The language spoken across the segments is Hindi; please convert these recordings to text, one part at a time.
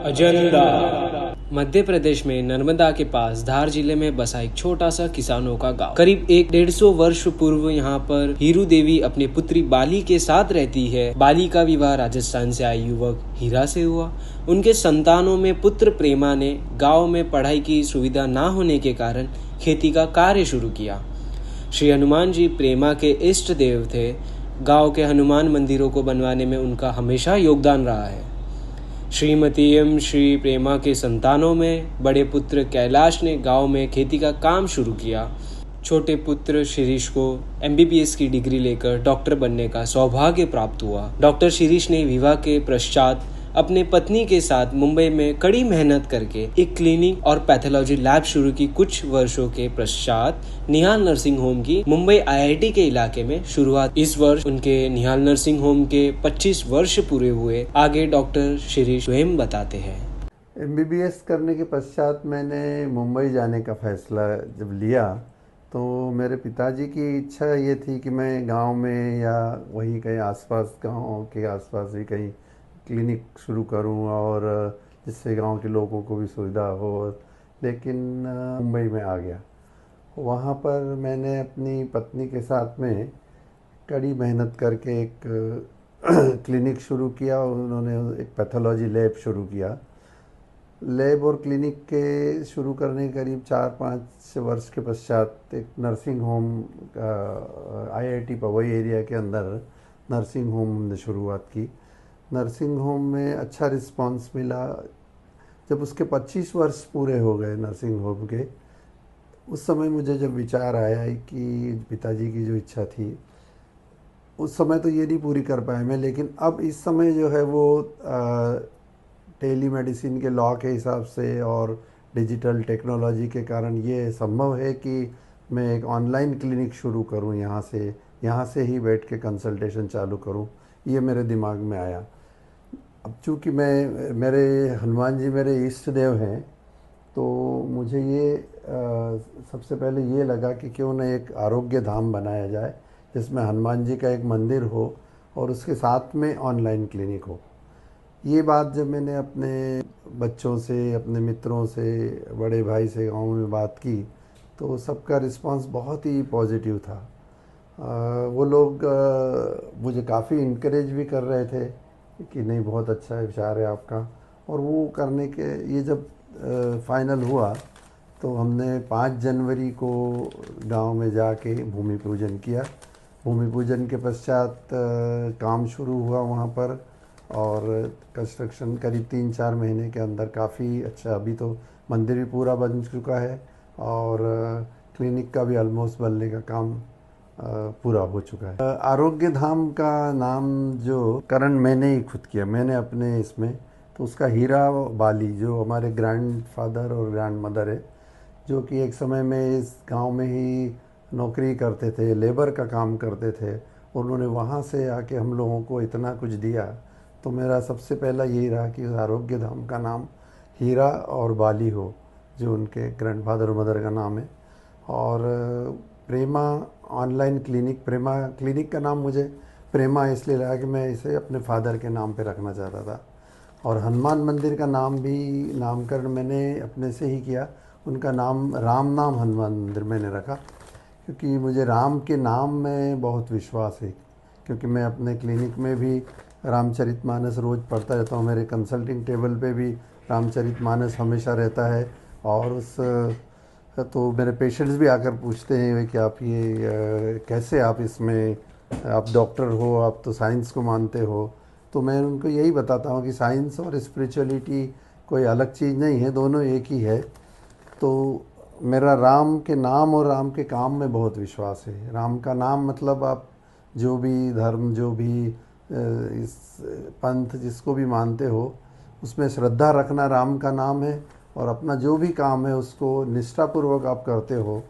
अजंदा। मध्य प्रदेश में नर्मदा के पास धार जिले में बसा एक छोटा सा किसानों का गांव। करीब 150 वर्ष पूर्व यहाँ पर हीरू देवी अपनी पुत्री बाली के साथ रहती है। बाली का विवाह राजस्थान से आए युवक हीरा से हुआ। उनके संतानों में पुत्र प्रेमा ने गांव में पढ़ाई की सुविधा न होने के कारण खेती का कार्य शुरू किया। श्री हनुमान जी प्रेमा के इष्ट देव थे। गांव के हनुमान मंदिरों को बनवाने में उनका हमेशा योगदान रहा है। श्रीमती एम श्री प्रेमा के संतानों में बड़े पुत्र कैलाश ने गांव में खेती का काम शुरू किया। छोटे पुत्र शिरीष को MBBS की डिग्री लेकर डॉक्टर बनने का सौभाग्य प्राप्त हुआ। डॉक्टर शिरीष ने विवाह के पश्चात अपने पत्नी के साथ मुंबई में कड़ी मेहनत करके एक क्लिनिक और पैथोलॉजी लैब शुरू की। कुछ वर्षों के पश्चात निहाल नर्सिंग होम की मुंबई IIT के इलाके में शुरुआत। इस वर्ष उनके निहाल नर्सिंग होम के 25 वर्ष पूरे हुए। आगे डॉक्टर शिरीष स्वयं बताते हैं। MBBS करने के पश्चात मैंने मुंबई जाने का फैसला जब लिया तो मेरे पिताजी की इच्छा ये थी कि मैं गांव में या वहीं कहीं आसपास, गांव के आसपास ही कहीं क्लिनिक शुरू करूं और जिससे गांव के लोगों को भी सुविधा हो। लेकिन मुंबई में आ गया। वहां पर मैंने अपनी पत्नी के साथ में कड़ी मेहनत करके एक क्लिनिक शुरू किया। उन्होंने एक पैथोलॉजी लैब शुरू किया। लैब और क्लिनिक के शुरू करने के करीब 4-5 वर्ष के पश्चात एक नर्सिंग होम का IIT पवई एरिया के अंदर नर्सिंग होम ने शुरुआत की। नर्सिंग होम में अच्छा रिस्पांस मिला। जब उसके 25 वर्ष पूरे हो गए नर्सिंग होम के, उस समय मुझे जब विचार आया कि पिताजी की जो इच्छा थी उस समय तो ये नहीं पूरी कर पाए मैं, लेकिन अब इस समय जो है वो टेली मेडिसिन के लॉ के हिसाब से और डिजिटल टेक्नोलॉजी के कारण ये संभव है कि मैं एक ऑनलाइन क्लिनिक शुरू करूं। यहाँ से ही बैठ के कंसल्टेशन चालू करूं। ये मेरे दिमाग में आया। अब चूँकि मेरे हनुमान जी मेरे इष्ट देव हैं, तो मुझे ये सबसे पहले ये लगा कि क्यों न एक आरोग्य धाम बनाया जाए जिसमें हनुमान जी का एक मंदिर हो और उसके साथ में ऑनलाइन क्लिनिक हो। ये बात जब मैंने अपने बच्चों से, अपने मित्रों से, बड़े भाई से गांव में बात की तो सबका रिस्पांस बहुत ही पॉजिटिव था। वो लोग मुझे काफ़ी इनकरेज भी कर रहे थे कि नहीं, बहुत अच्छा विचार है आपका। और वो करने के ये जब फाइनल हुआ तो हमने 5 जनवरी को गांव में जाके भूमि पूजन किया। भूमि पूजन के पश्चात काम शुरू हुआ वहाँ पर और कंस्ट्रक्शन करीब 3-4 महीने के अंदर काफ़ी अच्छा, अभी तो मंदिर भी पूरा बन चुका है और क्लिनिक का भी ऑलमोस्ट बनने का काम पूरा हो चुका है। आरोग्य धाम का नाम जो करण मैंने ही खुद किया, मैंने अपने इसमें, तो उसका हीरा बाली जो हमारे ग्रैंडफादर और ग्रैंड मदर है, जो कि एक समय में इस गांव में ही नौकरी करते थे, लेबर का काम करते थे। उन्होंने वहाँ से आके हम लोगों को इतना कुछ दिया। तो मेरा सबसे पहला यही रहा कि आरोग्य धाम का नाम हीरा और बाली हो, जो उनके ग्रैंडफादर और मदर का नाम है। और प्रेमा ऑनलाइन क्लिनिक, प्रेमा क्लिनिक का नाम मुझे प्रेमा इसलिए लगा कि मैं इसे अपने फादर के नाम पे रखना चाहता था। और हनुमान मंदिर का नाम भी, नामकरण मैंने अपने से ही किया। उनका नाम राम नाम हनुमान मंदिर मैंने रखा, क्योंकि मुझे राम के नाम में बहुत विश्वास है। क्योंकि मैं अपने क्लिनिक में भी रामचरितमानस रोज़ पढ़ता रहता हूँ। मेरे कंसल्टिंग टेबल पे भी रामचरितमानस हमेशा रहता है। और उस तो मेरे पेशेंट्स भी आकर पूछते हैं कि आप ये कैसे, आप इसमें, आप डॉक्टर हो, आप तो साइंस को मानते हो। तो मैं उनको यही बताता हूँ कि साइंस और स्पिरिचुअलिटी कोई अलग चीज़ नहीं है, दोनों एक ही है। तो मेरा राम के नाम और राम के काम में बहुत विश्वास है। राम का नाम मतलब आप जो भी धर्म, जो भी इस पंथ जिसको भी मानते हो, उसमें श्रद्धा रखना राम का नाम है। और अपना जो भी काम है उसको निष्ठापूर्वक आप करते हो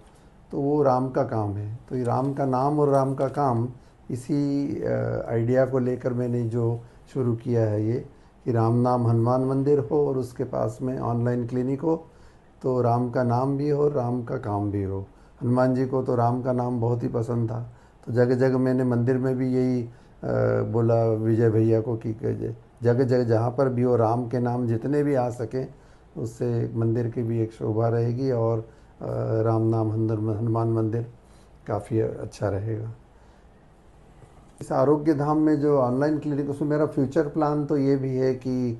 तो वो राम का काम है। तो ये राम का नाम और राम का काम, इसी आइडिया को लेकर मैंने जो शुरू किया है ये, कि राम नाम हनुमान मंदिर हो और उसके पास में ऑनलाइन क्लिनिक हो, तो राम का नाम भी हो, राम का काम भी हो। हनुमान जी को तो राम का नाम बहुत ही पसंद था, तो जगह जगह मैंने मंदिर में भी यही बोला विजय भैया को कि जगह जगह जहाँ पर भी हो राम के नाम जितने भी आ सकें, उससे मंदिर की भी एक शोभा रहेगी, और राम नाम हनुमान मंदिर काफ़ी अच्छा रहेगा। इस आरोग्य धाम में जो ऑनलाइन क्लिनिक, उसमें मेरा फ्यूचर प्लान तो ये भी है कि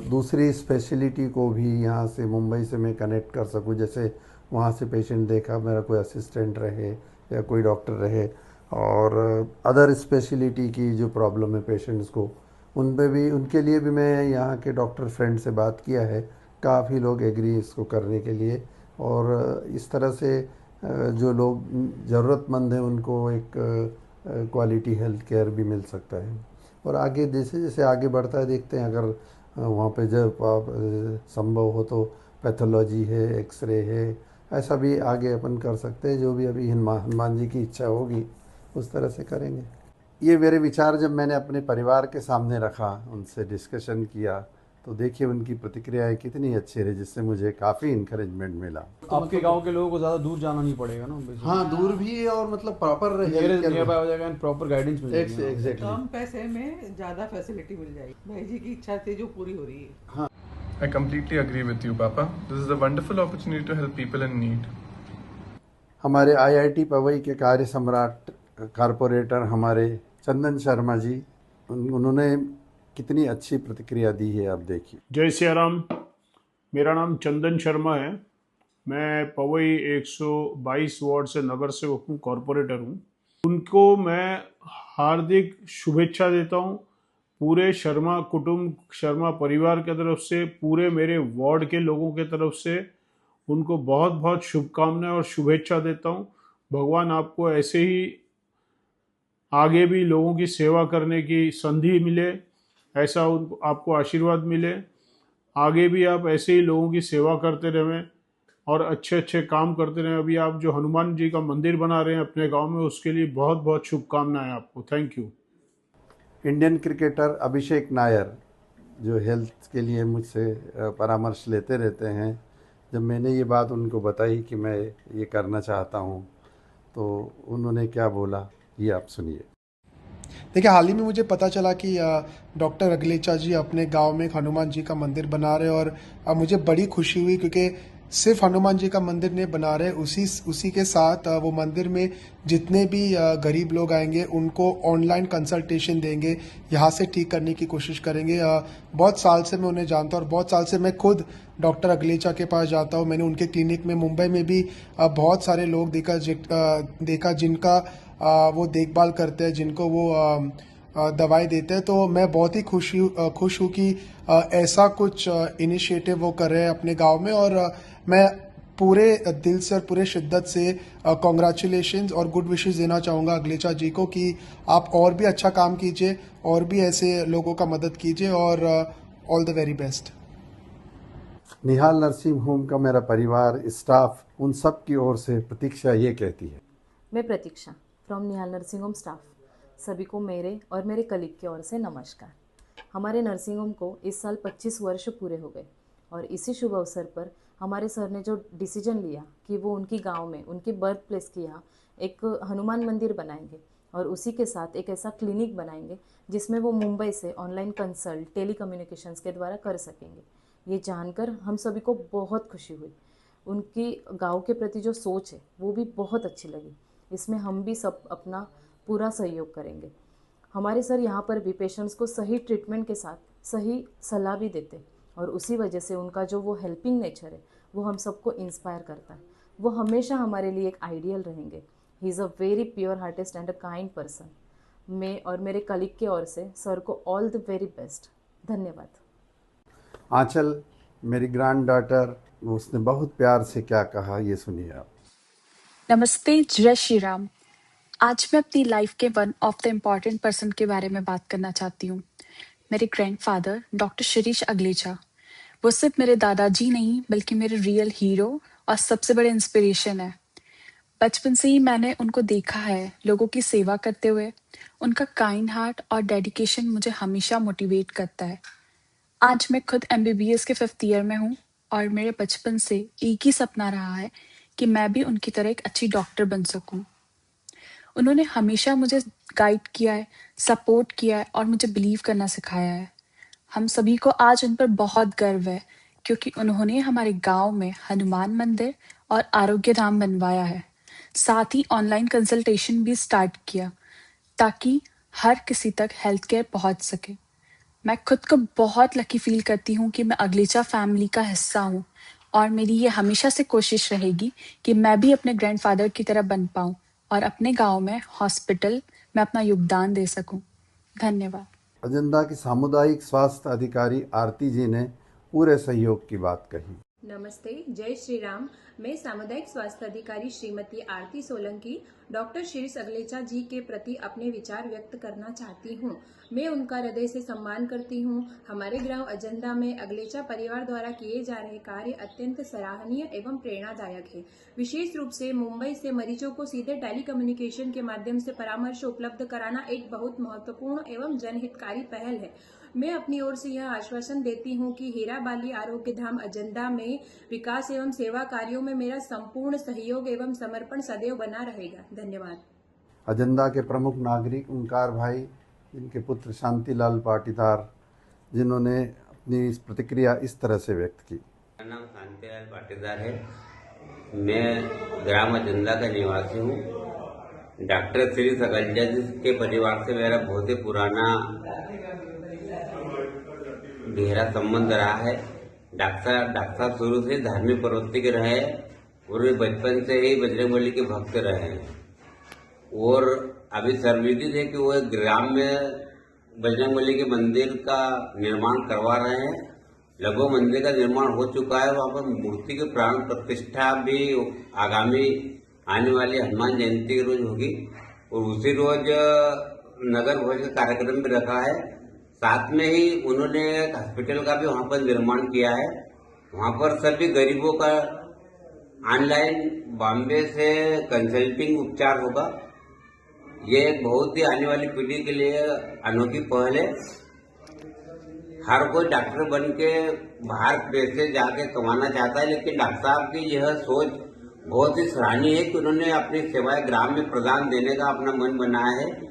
दूसरी स्पेशलिटी को भी यहाँ से मुंबई से मैं कनेक्ट कर सकूँ। जैसे वहाँ से पेशेंट देखा, मेरा कोई असिस्टेंट रहे या कोई डॉक्टर रहे, और अदर स्पेशलिटी की जो प्रॉब्लम है पेशेंट्स को, उन पे भी, उनके लिए भी मैं यहाँ के डॉक्टर फ्रेंड से बात किया है। काफ़ी लोग एग्री इसको करने के लिए, और इस तरह से जो लोग ज़रूरतमंद हैं उनको एक क्वालिटी हेल्थ केयर भी मिल सकता है। और आगे जैसे जैसे आगे बढ़ता है देखते हैं, अगर वहाँ पे जब संभव हो तो पैथोलॉजी है, एक्सरे है, ऐसा भी आगे अपन कर सकते हैं। जो भी अभी हनुमान जी की इच्छा होगी उस तरह से करेंगे। ये मेरे विचार जब मैंने अपने परिवार के सामने रखा, उनसे डिस्कशन किया, तो देखिए उनकी प्रतिक्रियाएं कितनी अच्छी रही, जिससे मुझे काफ़ी इंकरेजमेंट मिला। तो आपके गांव के लोगों को ज़्यादा दूर जाना नहीं पड़ेगा ना basically। हाँ, दूर भी, और मतलब प्रॉपर नियर बाय हो जाएगा एंड प्रॉपर गाइडेंस मिल जाएगी। एग्जैक्टली। कम पैसे में ज़्यादा फैसिलिटी मिल जाएगी। भाई जी की इच्छा थी जो पूरी हो रही है। I completely agree with you, Papa. This is a wonderful opportunity to help people in need. हमारे आईआईटी पवई के कार्य सम्राट कारपोरेटर हमारे चंदन शर्मा जी, उन्होंने कितनी अच्छी प्रतिक्रिया दी है, आप देखिए। जय सिया राम। मेरा नाम चंदन शर्मा है। मैं पवई 122 वार्ड से नगर सेवक हूँ, कॉरपोरेटर हूँ। उनको मैं हार्दिक शुभेच्छा देता हूँ, पूरे शर्मा कुटुंब, शर्मा परिवार के तरफ से, पूरे मेरे वार्ड के लोगों के तरफ से उनको बहुत बहुत शुभकामनाएं और शुभेच्छा देता हूँ। भगवान आपको ऐसे ही आगे भी लोगों की सेवा करने की संधि मिले, ऐसा उनको आपको आशीर्वाद मिले। आगे भी आप ऐसे ही लोगों की सेवा करते रहें और अच्छे अच्छे काम करते रहें। अभी आप जो हनुमान जी का मंदिर बना रहे हैं अपने गांव में, उसके लिए बहुत बहुत शुभकामनाएं आपको। Thank you. इंडियन क्रिकेटर अभिषेक नायर, जो हेल्थ के लिए मुझसे परामर्श लेते रहते हैं, जब मैंने ये बात उनको बताई कि मैं ये करना चाहता हूँ, तो उन्होंने क्या बोला ये आप सुनिए। देखिए, हाल ही में मुझे पता चला कि डॉक्टर अगलेचा जी अपने गांव में एक हनुमान जी का मंदिर बना रहे हैं, और मुझे बड़ी खुशी हुई, क्योंकि सिर्फ हनुमान जी का मंदिर नहीं बना रहे, उसी के साथ वो मंदिर में जितने भी गरीब लोग आएंगे उनको ऑनलाइन कंसल्टेशन देंगे, यहाँ से ठीक करने की कोशिश करेंगे। बहुत साल से मैं उन्हें जानता हूँ, और बहुत साल से मैं खुद डॉक्टर अगलेचा के पास जाता हूँ। मैंने उनके क्लिनिक में मुंबई में भी बहुत सारे लोग देखा जिनका वो देखभाल करते हैं, जिनको वो दवाई देते हैं। तो मैं बहुत ही खुश हूँ कि ऐसा कुछ इनिशिएटिव वो कर रहे हैं अपने गांव में, और मैं पूरे दिल से और पूरे शिद्दत से कॉन्ग्रेचुलेशंस और गुड विशेस देना चाहूँगा अगलेचा जी को, कि आप और भी अच्छा काम कीजिए, और भी ऐसे लोगों का मदद कीजिए, और all the very best. Nihal nursing home का मेरा परिवार, स्टाफ, उन सब की ओर से प्रतीक्षा ये कहती है। मैं Pratiksha from Nihal nursing home staff, सभी को मेरे और मेरे कलीग की ओर से नमस्कार। हमारे नर्सिंग होम को इस साल 25 वर्ष पूरे हो गए, और इसी शुभ अवसर पर हमारे सर ने जो डिसीजन लिया कि वो उनकी गांव में, उनकी बर्थ प्लेस की यहाँ एक हनुमान मंदिर बनाएंगे, और उसी के साथ एक ऐसा क्लिनिक बनाएंगे जिसमें वो मुंबई से ऑनलाइन कंसल्ट टेली कम्युनिकेशंस के द्वारा कर सकेंगे। ये जानकर हम सभी को बहुत खुशी हुई। उनकी गांव के प्रति जो सोच है वो भी बहुत अच्छी लगी। इसमें हम भी सब अपना पूरा सहयोग करेंगे। हमारे सर यहाँ पर भी पेशेंट्स को सही ट्रीटमेंट के साथ सही सलाह भी देते, और उसी वजह से उनका जो वो हेल्पिंग नेचर है वो हम सबको इंस्पायर करता है। वो हमेशा हमारे लिए एक आइडियल रहेंगे। He is a very pure heartiest and a kind person. मैं और मेरे कलीग की ओर से सर को ऑल द वेरी बेस्ट। धन्यवाद। आंचल, मेरी ग्रैंड डॉटर, उसने बहुत प्यार से क्या कहा ये सुनिए आप। नमस्ते, जय श्री राम। आज मैं अपनी लाइफ के one of the important person के बारे में बात करना चाहती हूँ। मेरे ग्रैंडफादर डॉक्टर शिरीष अगलेचा, वो सिर्फ मेरे दादाजी नहीं बल्कि मेरे रियल हीरो और सबसे बड़े इंस्पिरेशन है। बचपन से ही मैंने उनको देखा है लोगों की सेवा करते हुए। उनका काइंड हार्ट और डेडिकेशन मुझे हमेशा मोटिवेट करता है। आज मैं खुद MBBS के 5th ईयर में हूँ, और मेरे बचपन से एक ही सपना रहा है कि मैं भी उनकी तरह एक अच्छी डॉक्टर बन सकूं। उन्होंने हमेशा मुझे गाइड किया है, सपोर्ट किया है, और मुझे बिलीव करना सिखाया है। हम सभी को आज उन पर बहुत गर्व है क्योंकि उन्होंने हमारे गांव में हनुमान मंदिर और आरोग्य धाम बनवाया है। साथ ही ऑनलाइन कंसल्टेशन भी स्टार्ट किया ताकि हर किसी तक हेल्थ केयर पहुंच सके। मैं खुद को बहुत लकी फील करती हूँ कि मैं अगलेचा फैमिली का हिस्सा हूँ और मेरी ये हमेशा से कोशिश रहेगी कि मैं भी अपने ग्रैंडफादर की तरह बन पाऊँ और अपने गांव में हॉस्पिटल में अपना योगदान दे सकूं। धन्यवाद। अजंता की सामुदायिक स्वास्थ्य अधिकारी आरती जी ने पूरे सहयोग की बात कही। नमस्ते, जय श्री राम। मैं सामुदायिक स्वास्थ्य अधिकारी श्रीमती आरती सोलंकी डॉक्टर शिरीष अगलेचा जी के प्रति अपने विचार व्यक्त करना चाहती हूँ। मैं उनका हृदय से सम्मान करती हूँ। हमारे गांव अजंता में अगलेचा परिवार द्वारा किए जा रहे कार्य अत्यंत सराहनीय एवं प्रेरणादायक है। विशेष रूप से मुंबई से मरीजों को सीधे टेलीकम्युनिकेशन के माध्यम से परामर्श उपलब्ध कराना एक बहुत महत्वपूर्ण एवं जनहितकारी पहल है। मैं अपनी ओर से यह आश्वासन देती हूं कि हीरा बाली आरोग्य धाम अजंता में विकास एवं सेवा कार्यों में मेरा संपूर्ण सहयोग एवं समर्पण सदैव बना रहेगा। धन्यवाद। अजंता के प्रमुख नागरिक ओंकार भाई, जिनके पुत्र शांतिलाल पाटीदार, जिन्होंने अपनी इस प्रतिक्रिया इस तरह से व्यक्त की। मेरा नाम शांतिलाल पाटीदार है। मैं ग्राम अजंता का निवासी हूँ। डॉक्टर शिरीष अगलेचा जी के परिवार से मेरा बहुत ही पुराना गहरा संबंध रहा है। डॉक्टर साहब शुरू से धार्मिक प्रवृत्ति के रहे और वे बचपन से ही बजरंगबली के भक्त रहे हैं और अभी सर्वविदित है कि वो ग्राम में बजरंगबली के मंदिर का निर्माण करवा रहे हैं। लगभग मंदिर का निर्माण हो चुका है। वहाँ पर मूर्ति की प्राण प्रतिष्ठा भी आगामी आने वाली हनुमान जयंती के रोज होगी और उसी रोज नगर भोज का कार्यक्रम भी रखा है। साथ में ही उन्होंने एक हॉस्पिटल का भी वहाँ पर निर्माण किया है। वहाँ पर सभी गरीबों का ऑनलाइन बॉम्बे से कंसल्टिंग उपचार होगा। ये एक बहुत ही आने वाली पीढ़ी के लिए अनोखी पहल है। हर कोई डॉक्टर बन के बाहर पैसे जाके कमाना चाहता है, लेकिन डॉक्टर साहब की यह सोच बहुत ही सराहनीय है कि उन्होंने अपनी सेवाएं ग्राम में प्रदान देने का अपना मन बनाया है।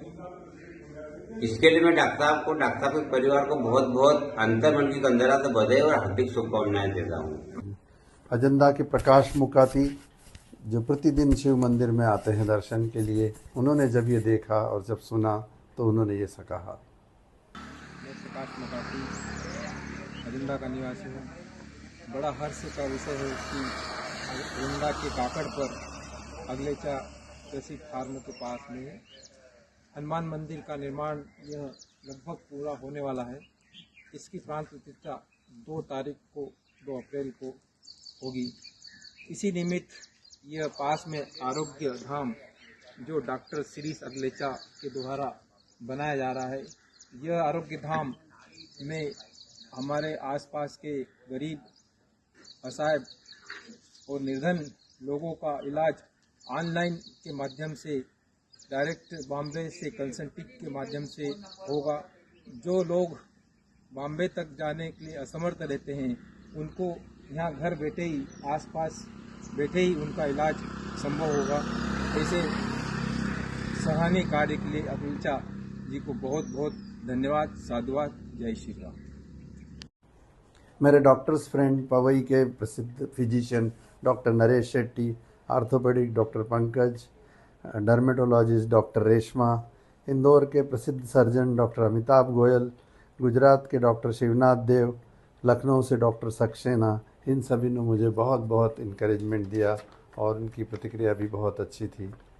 इसके लिए मैं डॉक्टर साहब के परिवार को बहुत बहुत अंतर्मन की कंदरा से बधाई और हार्दिक शुभकामनाएं देता हूँ। अजंता के प्रकाश मुकाती, जो प्रतिदिन शिव मंदिर में आते हैं दर्शन के लिए, उन्होंने जब ये देखा और जब सुना तो उन्होंने ये कहा। मैं प्रकाश मुकाती अजंता का निवासी हूँ। बड़ा हर्ष का विषय है कि अजंता के काकड़ पर अगलेचा कृषि फार्म के पास में हनुमान मंदिर का निर्माण यह लगभग पूरा होने वाला है। इसकी प्राण प्रतिष्ठा 2 अप्रैल को होगी। इसी निमित्त यह पास में आरोग्य धाम जो डॉक्टर शिरीष अगलेचा के द्वारा बनाया जा रहा है, यह आरोग्य धाम में हमारे आसपास के गरीब, असहाय और निर्धन लोगों का इलाज ऑनलाइन के माध्यम से डायरेक्ट बॉम्बे से कंसल्टिंग के माध्यम से होगा। जो लोग बॉम्बे तक जाने के लिए असमर्थ रहते हैं, उनको यहाँ घर बैठे ही, आसपास बैठे ही उनका इलाज संभव होगा। ऐसे सराहनीय कार्य के लिए अगलेचा जी को बहुत बहुत धन्यवाद, साधुवाद। जय श्री राम। मेरे डॉक्टर्स फ्रेंड पवई के प्रसिद्ध physician doctor Naresh Shetty, orthopaedic doctor Pankaj, dermatologist doctor Reshma, Indore के प्रसिद्ध सर्जन डॉक्टर अमिताभ गोयल, गुजरात के डॉक्टर शिवनाथ देव, लखनऊ से डॉक्टर सक्सेना, इन सभी ने मुझे बहुत बहुत इनकरेजमेंट दिया और उनकी प्रतिक्रिया भी बहुत अच्छी थी।